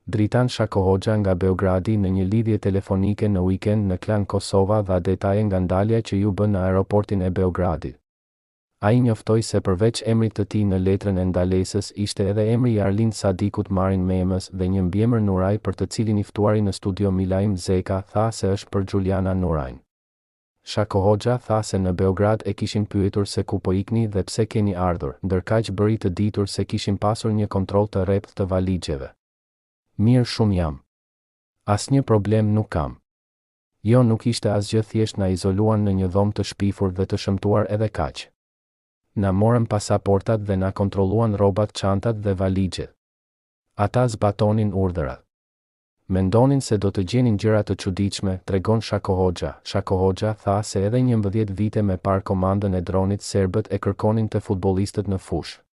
Dritan Shako Hoxha nga Beogradi në një lidhje telefonike në weekend në Klan Kosova dha detaje nga ndalja që ju bën në aeroportin e Beogradit. Ai njoftoi se përveç emrit të tij në letrën e ndalesës ishte edhe emri i Arlind Sadikut Marin Memës dhe një mbiemër Nurai për të cilin i ftuari në studio Milaim Zeka tha se është për Juliana Nurain. Shako Hoxha tha se në Beograd e kishin pyetur se ku po ikni dhe pse keni ardhur, ndërkaq bëri të ditur se kishin pasur një kontroll të rreptë të valigjeve. Mirë shumë jam. Asnjë problem nuk kam. Jo, nuk ishte asgjë, thjesht na izoluan në një dhomë të shpifur dhe të shëmtuar edhe kaq. Na morën pasaportat dhe na kontrolluan rrobat, çantat dhe valigjet. Ata zbatonin urdhërat. Mendonin se do të gjenin gjëra të çuditshme, tregon Shako Hoxha. Shako Hoxha tha se edhe 11 vite me parë komandën e dronit serbët e kërkonin të futbollistët në fushë.